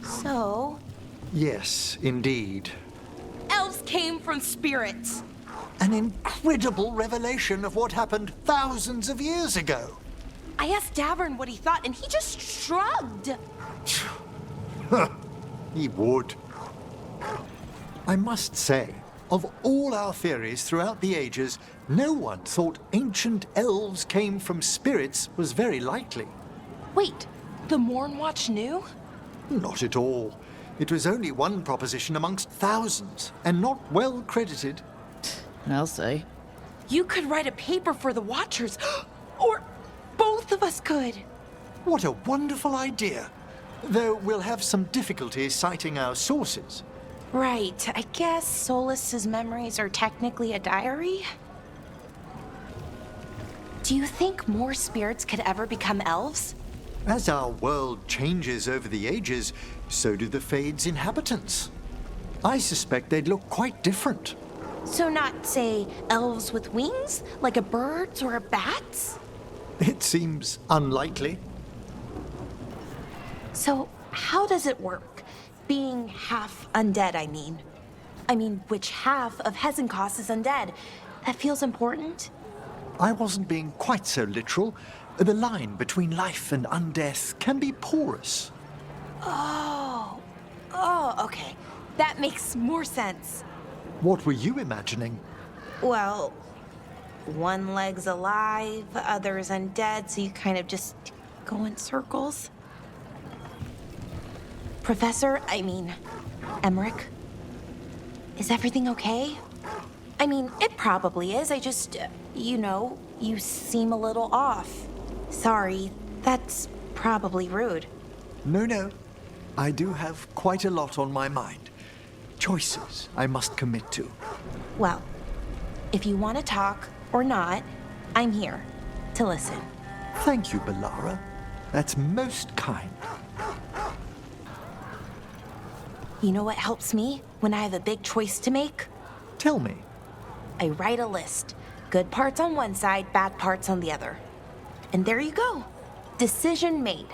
So, Yes, indeed. elves came from spirits. An incredible revelation of what happened thousands of years ago. I asked Davern what he thought, and he just shrugged. He would. I must say, of all our theories throughout the ages, no one thought ancient elves came from spirits was very likely. Wait, the Mourn Watch knew? Not at all. It was only one proposition amongst thousands, and not well credited. I'll say. You could write a paper for the Watchers, or both of us could. What a wonderful idea. Though we'll have some difficulty citing our sources. Right, I guess Solas's memories are technically a diary? Do you think more spirits could ever become elves? As our world changes over the ages, so do the Fade's inhabitants. I suspect they'd look quite different. So not, say, elves with wings, like a bird's or a bat's? It seems unlikely. So how does it work? Being half undead, I mean. Which half of Hezenkos is undead? That feels important? I wasn't being quite so literal. The line between life and undeath can be porous. Oh, okay. That makes more sense. What were you imagining? Well, one leg's alive, other's undead, so you kind of just go in circles. Professor, Emmrich, is everything okay? It probably is. I just, you seem a little off. Sorry, that's probably rude. No. I do have quite a lot on my mind. Choices I must commit to. Well, if you want to talk or not, I'm here to listen. Thank you, Bellara. That's most kind. You know what helps me when I have a big choice to make? Tell me. I write a list. Good parts on one side, bad parts on the other. And there you go. Decision made.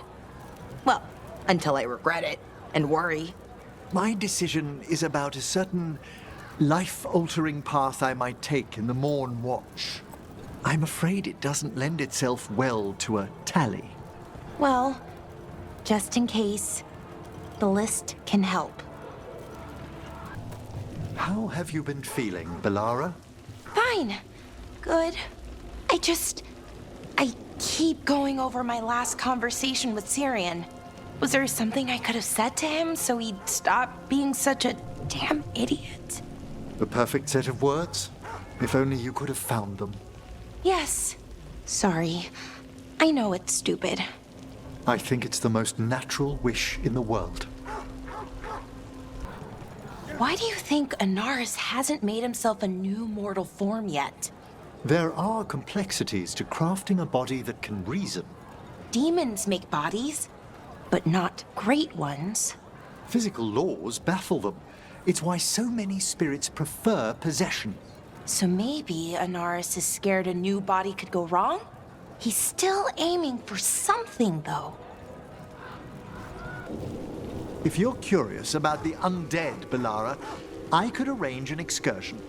Well, until I regret it and worry. My decision is about a certain life-altering path I might take in the Mourn Watch. I'm afraid it doesn't lend itself well to a tally. Well, just in case, the list can help. How have you been feeling, Bellara? Fine. Good. I keep going over my last conversation with Cyrian. Was there something I could have said to him so he'd stop being such a damn idiot? The perfect set of words? If only you could have found them. Yes. Sorry. I know it's stupid. I think it's the most natural wish in the world. Why do you think Anaris hasn't made himself a new mortal form yet? There are complexities to crafting a body that can reason. Demons make bodies, but not great ones. Physical laws baffle them. It's why so many spirits prefer possession. So maybe Anaris is scared a new body could go wrong? He's still aiming for something, though. If you're curious about the undead, Bellara, I could arrange an excursion.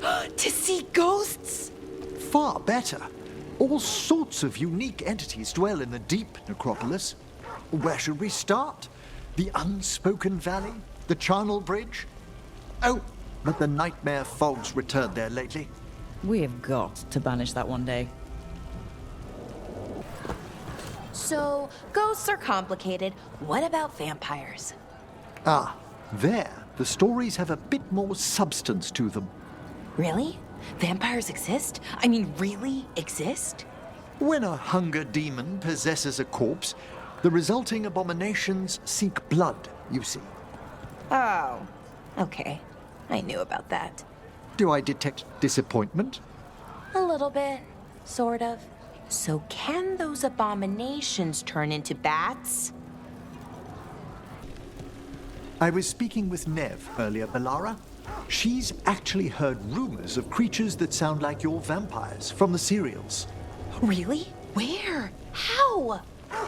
To see ghosts? Far better. All sorts of unique entities dwell in the deep necropolis. Where should we start? The Unspoken Valley? The Charnel Bridge? Oh, but the nightmare fog's returned there lately. We have got to banish that one day. So, ghosts are complicated. What about vampires? Ah, there. The stories have a bit more substance to them. Really? Vampires exist? Really exist? When a hunger demon possesses a corpse, the resulting abominations seek blood, you see. Oh, okay. I knew about that. Do I detect disappointment? A little bit, sort of. So can those abominations turn into bats? I was speaking with Nev earlier, Bellara. She's actually heard rumors of creatures that sound like your vampires from the serials. Really? Where? How?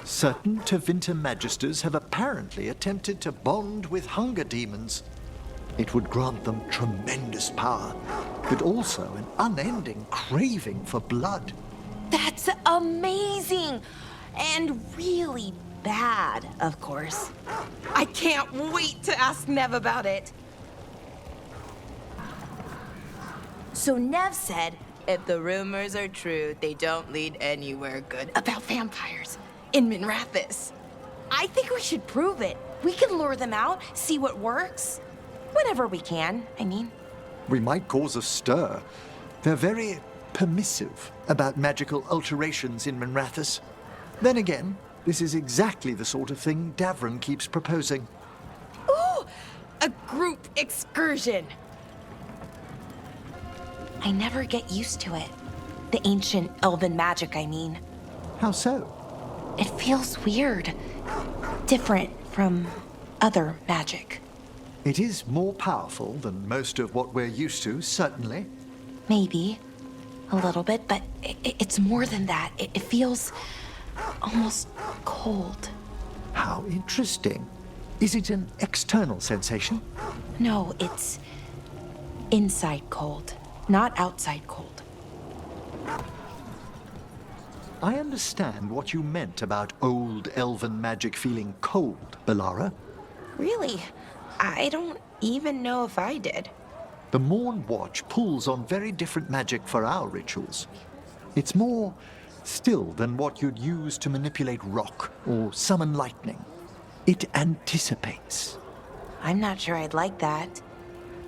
Certain Tevinter magisters have apparently attempted to bond with hunger demons. It would grant them tremendous power, but also an unending craving for blood. That's amazing! And really bad, of course. I can't wait to ask Nev about it. So Nev said, if the rumors are true, they don't lead anywhere good about vampires in Minrathous. I think we should prove it. We can lure them out, see what works. Whenever we can, I mean. We might cause a stir. They're very permissive about magical alterations in Minrathous. Then again, this is exactly the sort of thing Davron keeps proposing. Ooh, a group excursion. I never get used to it. The ancient elven magic, I mean. How so? It feels weird. Different from other magic. It is more powerful than most of what we're used to, certainly. Maybe. A little bit, but it's more than that. It feels almost cold. How interesting. Is it an external sensation? No, it's inside cold, not outside cold. I understand what you meant about old elven magic feeling cold, Bellara. Really? I don't even know if I did. The Mourn Watch pulls on very different magic for our rituals. It's more still than what you'd use to manipulate rock or summon lightning. It anticipates. I'm not sure I'd like that.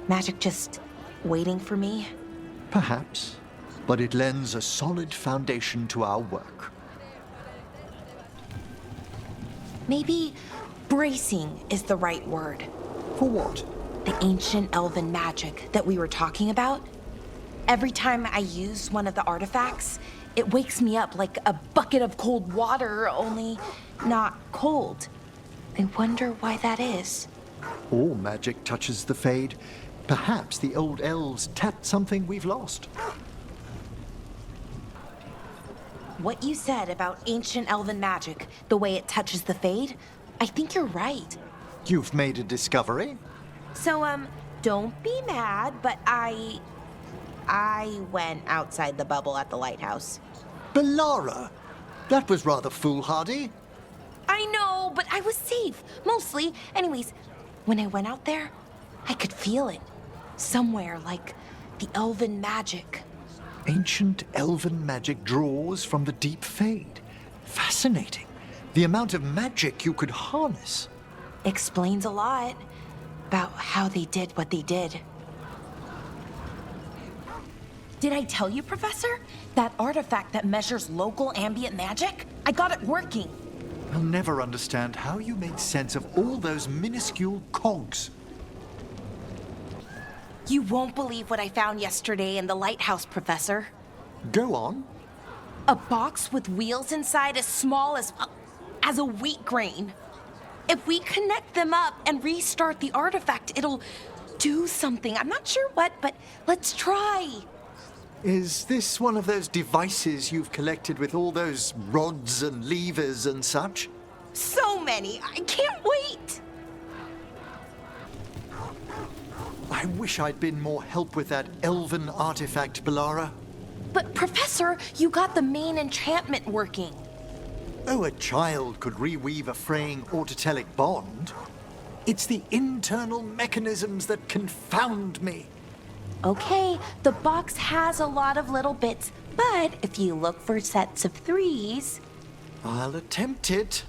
Magic just waiting for me. Perhaps, but it lends a solid foundation to our work. Maybe bracing is the right word. For what? The ancient elven magic that we were talking about. Every time I use one of the artifacts, it wakes me up like a bucket of cold water, only not cold. I wonder why that is. All magic touches the Fade. Perhaps the old elves tapped something we've lost. What you said about ancient elven magic, the way it touches the Fade, I think you're right. You've made a discovery? So, don't be mad, but I went outside the bubble at the lighthouse. Bellara! That was rather foolhardy. I know, but I was safe, mostly. Anyways, when I went out there, I could feel it. Somewhere, like the elven magic. Ancient elven magic draws from the deep Fade. Fascinating. The amount of magic you could harness. Explains a lot about how they did what they did. Did I tell you, Professor? That artifact that measures local ambient magic? I got it working. I'll never understand how you made sense of all those minuscule cogs. You won't believe what I found yesterday in the lighthouse, Professor. Go on. A box with wheels inside as small as a wheat grain. If we connect them up and restart the artifact, it'll do something. I'm not sure what, but let's try. Is this one of those devices you've collected with all those rods and levers and such? So many. I can't wait. I wish I'd been more help with that elven artifact, Bellara. But, Professor, you got the main enchantment working. Oh, a child could reweave a fraying autotelic bond. It's the internal mechanisms that confound me. Okay, the box has a lot of little bits, but if you look for sets of threes... I'll attempt it.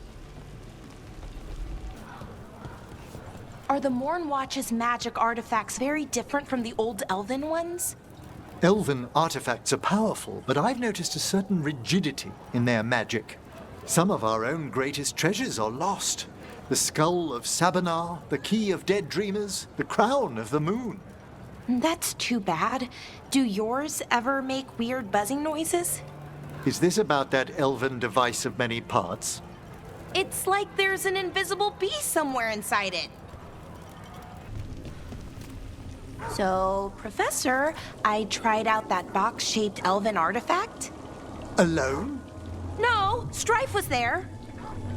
Are the Mourn Watch's magic artifacts very different from the old elven ones? Elven artifacts are powerful, but I've noticed a certain rigidity in their magic. Some of our own greatest treasures are lost. The skull of Sabanar, the key of dead dreamers, the crown of the moon. That's too bad. Do yours ever make weird buzzing noises? Is this about that elven device of many parts? It's like there's an invisible beast somewhere inside it. So, Professor, I tried out that box-shaped elven artifact. Alone? No, Strife was there.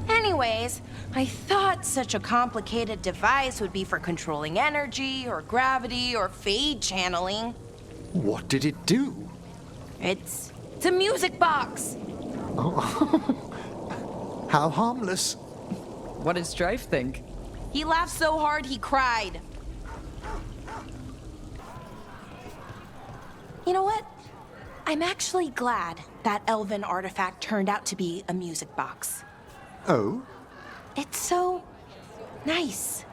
Anyways, I thought such a complicated device would be for controlling energy, or gravity, or fade channeling. What did it do? It's a music box. How harmless. What did Strife think? He laughed so hard he cried. You know what? I'm actually glad that elven artifact turned out to be a music box. Oh? It's so nice.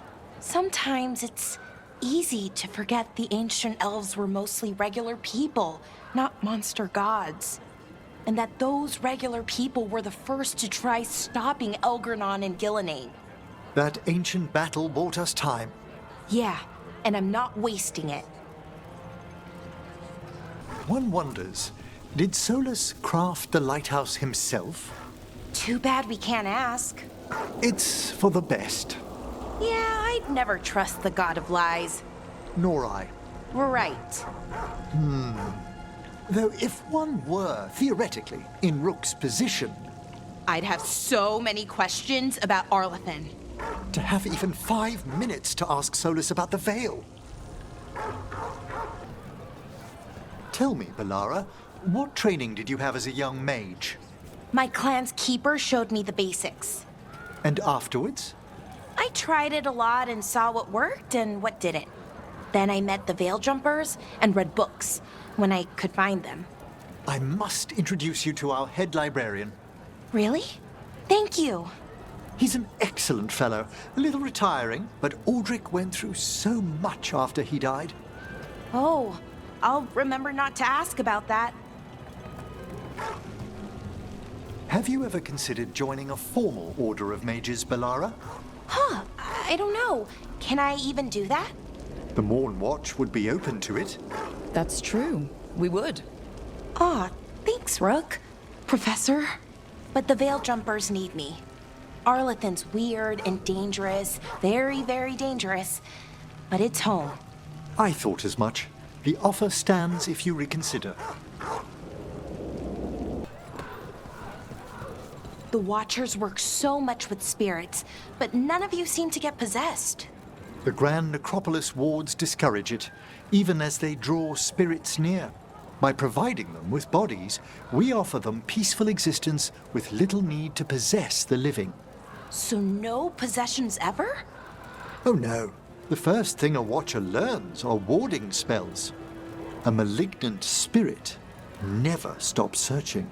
Sometimes it's easy to forget the ancient elves were mostly regular people, not monster gods. And that those regular people were the first to try stopping Elgernon and Gillenane. That ancient battle bought us time. Yeah, and I'm not wasting it. One wonders, did Solas craft the lighthouse himself? Too bad we can't ask. It's for the best. Yeah, I'd never trust the god of lies. Nor I. Right. Though if one were, theoretically, in Rook's position, I'd have so many questions about Arlethan. to have even 5 minutes to ask Solas about the Veil. Tell me, Bellara, what training did you have as a young mage? My clan's keeper showed me the basics. And afterwards? I tried it a lot and saw what worked and what didn't. Then I met the Veil Jumpers and read books when I could find them. I must introduce you to our head librarian. Really? Thank you. He's an excellent fellow, a little retiring, but Aldrich went through so much after he died. Oh, I'll remember not to ask about that. Have you ever considered joining a formal order of mages, Bellara? Huh, I don't know. Can I even do that? The Mourn Watch would be open to it. That's true. We would. Aw, thanks, Rook. Professor. But the Veil Jumpers need me. Arlethan's weird and dangerous, very, very dangerous. But it's home. I thought as much. The offer stands if you reconsider. The Watchers work so much with spirits, but none of you seem to get possessed. The Grand Necropolis wards discourage it, even as they draw spirits near. By providing them with bodies, we offer them peaceful existence with little need to possess the living. So no possessions ever? Oh no, the first thing a Watcher learns are warding spells. A malignant spirit never stops searching.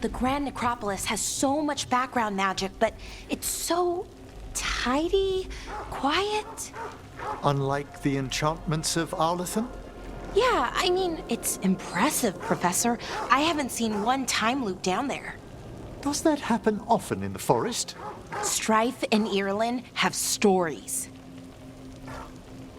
The Grand Necropolis has so much background magic, but it's so tidy, quiet. Unlike the enchantments of Arlethan? Yeah, I mean, it's impressive, Professor. I haven't seen one time loop down there. Does that happen often in the forest? Strife and Ireland have stories.